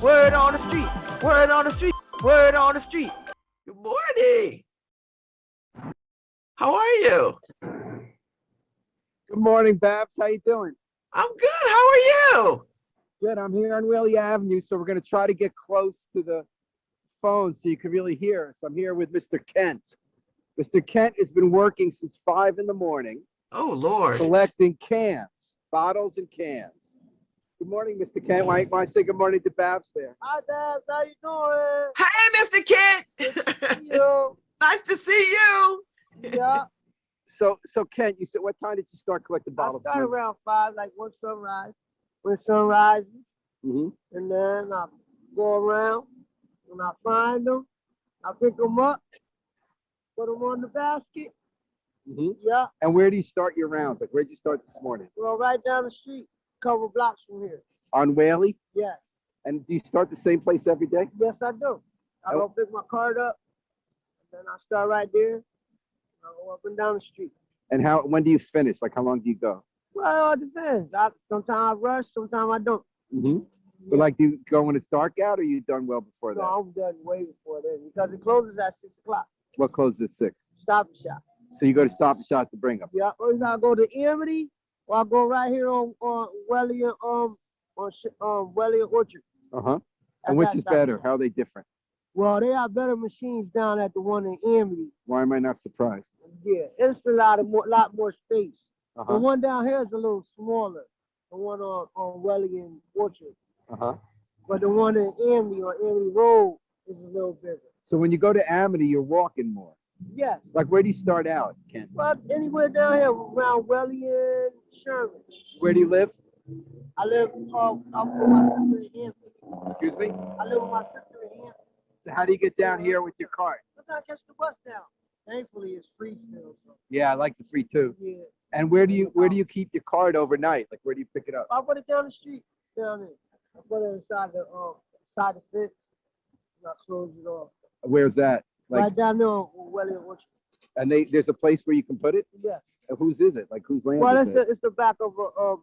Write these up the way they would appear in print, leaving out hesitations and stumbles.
Word on the street. Word on the street. Word on the street. Good morning. How are you? Good morning, Babs. How you doing? I'm good. How are you? Good. I'm here on Whaley Avenue, so we're going to try to get close to the phone so you can really hear us. I'm here with Mr. Kent. Mr. Kent has been working since 5 in the morning, Oh, Lord. collecting cans, bottles and cans. Good morning, Mr. Kent. Why don't I say good morning to Babs there? Hi, Dad. How you doing? Hey, Mr. Kent. You? Nice to see you. Yeah. So Kent, you said, what time did you start collecting I bottles? started around 5, like when sun rises, Mm-hmm. and then I go around. When I find them, I pick them up, put them on the basket. Mm-hmm. Yeah. And where do you start your rounds? Like, where'd you start this morning? Well, right down the street, couple blocks from here. On Whaley? Yeah. And do you start the same place every day? Yes, I do. I go pick my cart up, and then I start right there. I go up and down the street. And when do you finish? Like, how long do you go? Well, it depends. Sometimes I rush, sometimes I don't. Mm-hmm. But like, do you go when it's dark out, or are you done well before that? No, I'm done way before then because it closes at 6 o'clock. What closes at 6? Stop and Shop. So you go to Stop and Shop to bring them. Yeah, or either I go to Amity or I go right here on Welly and Welly and Orchard. Uh-huh. And which is better? How are they different? Well, they have better machines down at the one in Amity. Why am I not surprised? Yeah, it's a lot more space. Uh-huh. The one down here is a little smaller. The one on Welly and Orchard. Uh-huh. But the one in Amity on Amity Road is a little bigger. So when you go to Amity, you're walking more. Yeah. Like, where do you start out, Kent? But anywhere down here around Welly and Sherman. Where do you live? I live I'm with my sister in Hampton. Excuse me? I live with my sister in Hampton. So how do you get down here with your cart? Sometimes I catch the bus down. Thankfully, it's free still. So. Yeah, I like the free too. Yeah. And where do you keep your cart overnight? Like, where do you pick it up? I put it down the street, down there. I put it inside the fence, and I close it off. Where's that? Like, Right down there on Welly and Orchard. and there's a place where you can put it? Yeah. And whose is it? Like, whose land Well, is it? it's the back of the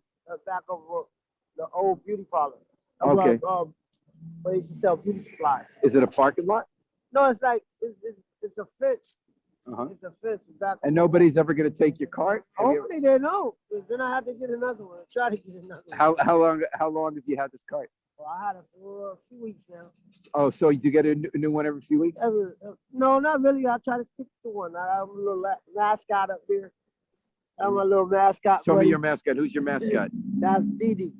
old beauty parlor. Okay. Where they used to sell beauty supplies. Is it a parking lot? No, it's like it's a fence. Uh-huh. It's a fence back. And nobody's ever going to take your cart? Hopefully they don't. 'Cause then I have to get another one. Try to get another one. How long have you had this cart? Well, I had it for a few weeks now. Oh, so you get a new one every few weeks? No, not really. I try to stick to one. I have a little mascot up there. I'm a little mascot. Show me buddy. your mascot. Who's your mascot? That's Dee Dee.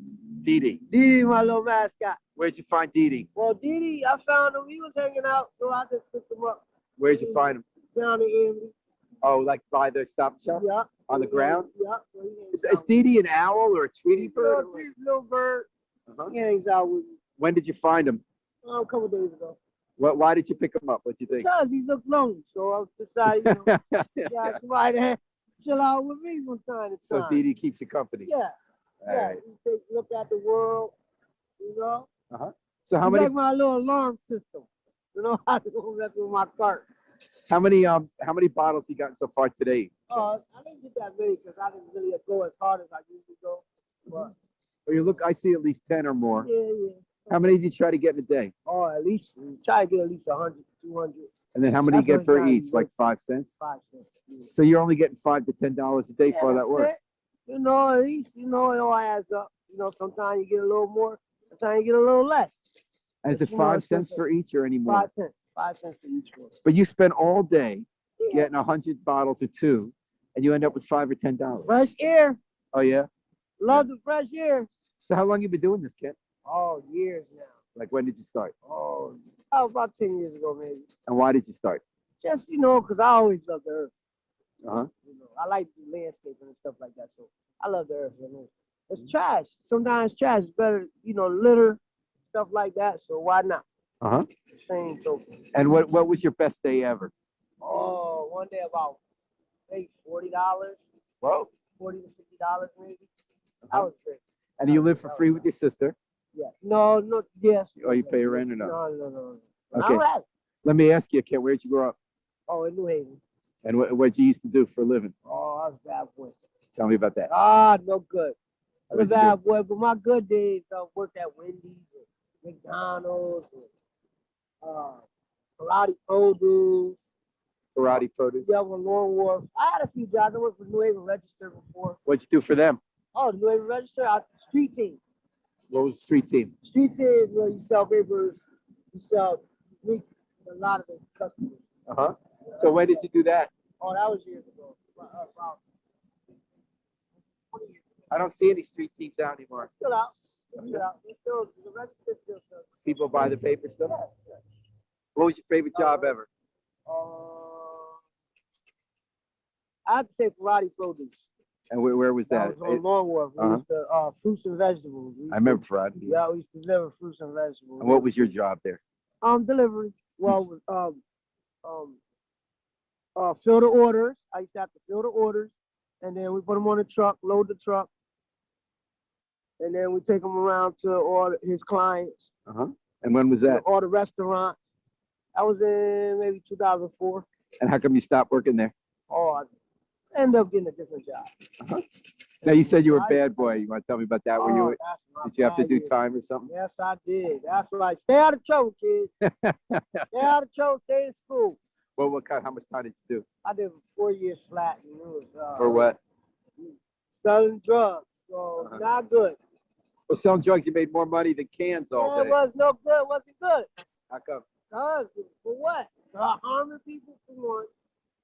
Dee Dee. Dee Dee, my little mascot. Where'd you find Dee Dee? Well, Dee Dee, I found him. He was hanging out, so I just picked him up. Where'd you find him? Down in Amity. Oh, like by the Stop and Shop? Yeah. On the ground? Yeah. Is Dee Dee an owl or a Tweety bird? Little bird. Uh-huh. He hangs out with me. When did you find him? A couple days ago. Why did you pick him up? What do you think? Because he looked lonely, so I decided, yeah, somebody to chill out with me from time to time. So Dee Dee keeps you company. Yeah. All Yeah. right. He takes a look at the world, you know. Uh-huh. So how He's many like my little alarm system. You know how to go mess with my cart. how many bottles you gotten so far today? I didn't get that many because I didn't really go as hard as I usually go. But Well, you look, I see at least 10 or more. yeah. How many do you try to get in a day? Oh, at least try to get at least 100 to 200. And then how many you That's get for what I'm each? trying Like to 5 cents? 5 cents. Yeah. So you're only getting $5 to $10 a day for all that that's work. it. You know, at least, it all adds up. Sometimes you get a little more, sometimes you get a little less. And is it You know, 5 it's cents just for each or any more? 5 cents. 5 cents for each one. But you spend all day Yeah. getting 100 bottles or two, and you end up with $5 or $10. Fresh air. Oh yeah. Love the fresh air. So how long you been doing this, Kent? Oh, years now. Like when did you start? Oh, about 10 years ago, maybe. And why did you start? Just, because I always loved the earth. Uh-huh. I like the landscaping and stuff like that. So I love the earth. It's trash. Sometimes trash is better, litter, stuff like that. So why not? Uh-huh. Same token. And what was your best day ever? Oh, one day about maybe $40. Whoa. $40 to $50 maybe. That was great. And you live for free with your sister? Yeah. No, yes. Oh, you pay rent or no? No. Okay. I have it. Let me ask you, Kent, where'd you grow up? Oh, in New Haven. And what you used to do for a living? Oh, I was a bad boy. Tell me about that. Ah, no good. I was What'd a you do? bad boy, but my good days, I worked at Wendy's, McDonald's, and, Karate Produce. Karate Produce. Yeah, with Long Wharf. I had a few jobs. I worked for New Haven Register before. What'd you do for them? Oh, the New Haven Register, street team. What was the street team? Street team is where you sell papers, you sell leak a lot of the customers. Uh-huh. So when did you do that? Oh, that was years ago. About 20 years ago. I don't see any street teams out anymore. Still out. Still out. The register still sells. People buy the paper stuff. What was your favorite job ever? I'd say Karate Produce. And where was That that? was on Long Wharf. We used to, fruits and vegetables. I remember Friday. Yeah, we used to deliver fruits and vegetables. And what was your job there? Delivery. Well, fill the orders. I used to have to fill the orders, and then we put them on the truck, load the truck, and then we take them around to all his clients, Uh-huh. And when was that? all the restaurants. That was in maybe 2004. And how come you stopped working there? Oh, I ended up getting a different job. Now you said you were a bad boy. You want to tell me about that? Were you? that's my Did you have to bad do year. time or something? Yes, I did. That's right. Stay out of trouble, kids. Stay out of trouble. Stay in school. Well, what kind? How much time did you do? I did 4 years flat. And it was, For what? Selling drugs. So Uh-huh. not good. Well, selling drugs, you made more money than cans all It day. was no good. Wasn't good. How come? Cause for what? Harming people for one.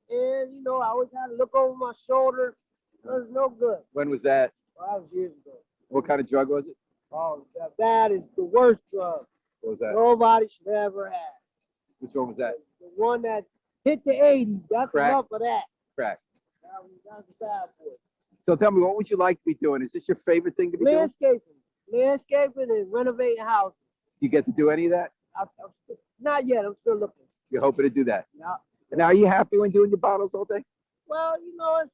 And you know, I always had to look over my shoulder. It was no good. When was that? Well, that was years ago. What kind of drug was it? Oh, that is the worst drug What was that? nobody should ever have. Which one was that? The one that hit the 80s. That's Crack. enough of that. Crack. That's a bad boy. So tell me, what would you like to be doing? Is this your favorite thing to be doing? Landscaping and renovating houses. Do you get to do any of that? Not yet. I'm still looking. You're hoping to do that. Yeah. And now, are you happy when doing your bottles all day? Well, you know, it's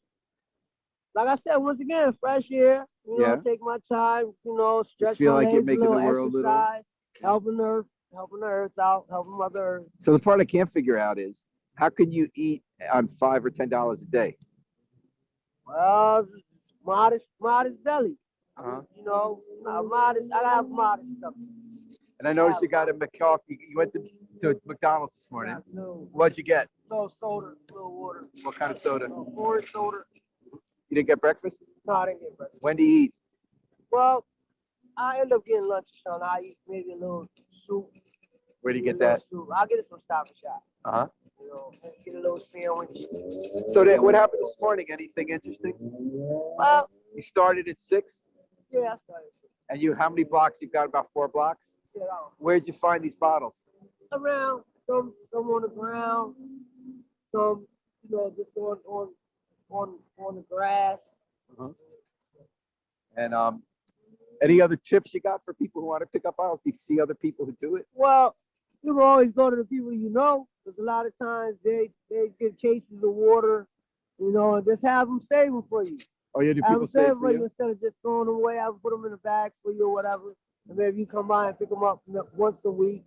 like I said, once again, fresh air. You know, Yeah. take my time. You know, stretch feel my like legs, you're making a the little world a little- exercise, helping the earth out, helping Mother Earth. So the part I can't figure out is, how can you eat on $5 or $10 a day? Well, modest belly. Uh-huh. You know, modest. I have modest stuff. And I noticed you got a McCoffee. You went to McDonald's this morning. Little What'd you get? soda, little water. What kind of soda? Orange soda. You didn't get breakfast? No, I didn't get breakfast. When do you eat? Well, I end up getting lunch or something. I eat maybe a little soup. Where do you get Maybe a that? little soup. I'll get it from Stop and Shop. Uh-huh. You know, get a little sandwich. So what happened this morning? Anything interesting? Well, You started at 6, yeah, I started. and how many blocks? You've got about 4 blocks. Yeah, Where'd you find these bottles? around some on the ground, some just on the grass. And any other tips you got for people who want to pick up bottles? Do you see other people who do it? Well, you can always go to the people you know, because a lot of times they get cases of water, and just have them save them for you. Oh, yeah, do Have people them say save it them for for you you? instead of just throwing them away. I would put them in a bag for you or whatever. And maybe you come by and pick them up once a week.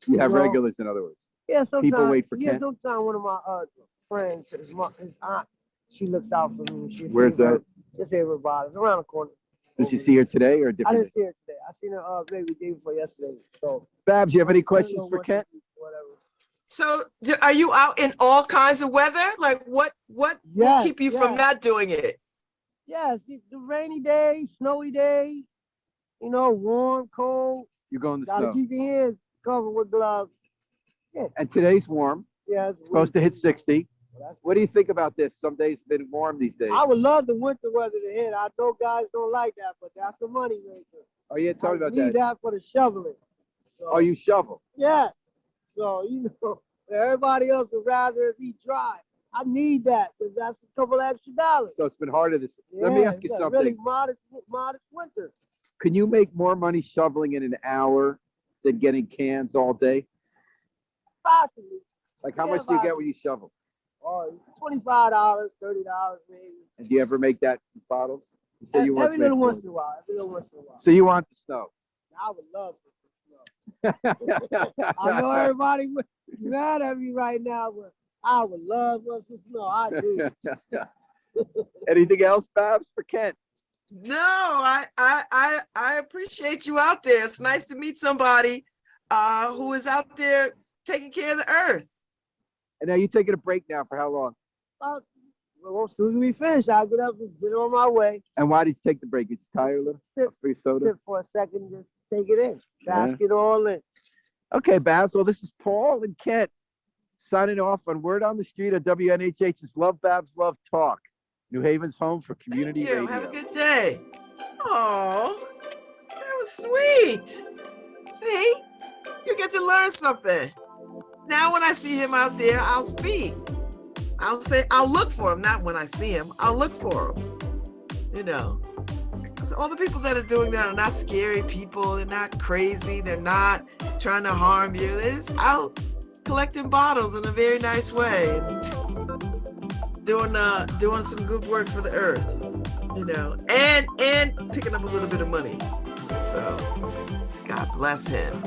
You have you know. regulars, in other words. Yeah, sometimes. People wait for yeah, Kent? sometimes one of my friends, his aunt, she looks out for me. Where's that? Just here with Bob. It's around the corner. Did you see her today or a I different? didn't see her today. I seen her maybe the day before yesterday. So Babs, you have any I don't questions know for what Kent? to do, Whatever. So are you out in all kinds of weather? Like what will Yes, keep you from yes. not doing it? Yes, the rainy days, snowy days, warm, cold. You're going to Gotta snow. keep your hands covered with gloves. And today's warm. Yeah, It's supposed to hit 60. Well, What do you think about this? Some days it's been warm these days. I would love the winter weather to hit. I know guys don't like that, but that's a money maker. Oh, yeah, tell me about need that. for the shoveling. So, Oh, you shovel. Yeah. So, everybody else would rather it be dry. I need that because that's a couple extra dollars. So it's been harder this. Let me Yeah, ask you it's a something. Really modest winter. Can you make more money shoveling in an hour than getting cans all day? Possibly. Like how Yeah, much do you get about- when you shovel? Or $25, $30 maybe. And do you ever make that in bottles? You say you once Every made little some. once in a while. Every little once in a while. So you want the snow? I would love it. I know everybody would be mad at me right now, but I would love us to snow. I do. Anything else, Babs, for Kent? No, I appreciate you out there. It's nice to meet somebody who is out there taking care of the earth. And now you're taking a break now for how long? Well, as soon as we finish, I'll get up and get on my way. And why did you take the break? You just tired a little? Sit, Free soda? sit for a second, just take it in. Yeah. Bask it all in. Okay, Babs. Well, this is Paul and Kent signing off on Word on the Street at WNHH's Love Babs Love Talk, New Haven's home for community Thank you. radio. Have a good day. Oh, that was sweet. See, you get to learn something. Now, when I see him out there, I'll speak. I'll look for him. Not when I see him, I'll look for him. You know, because all the people that are doing that are not scary people. They're not crazy. They're not trying to harm you. They're just out collecting bottles in a very nice way, and doing some good work for the earth. You know, and picking up a little bit of money. So, God bless him.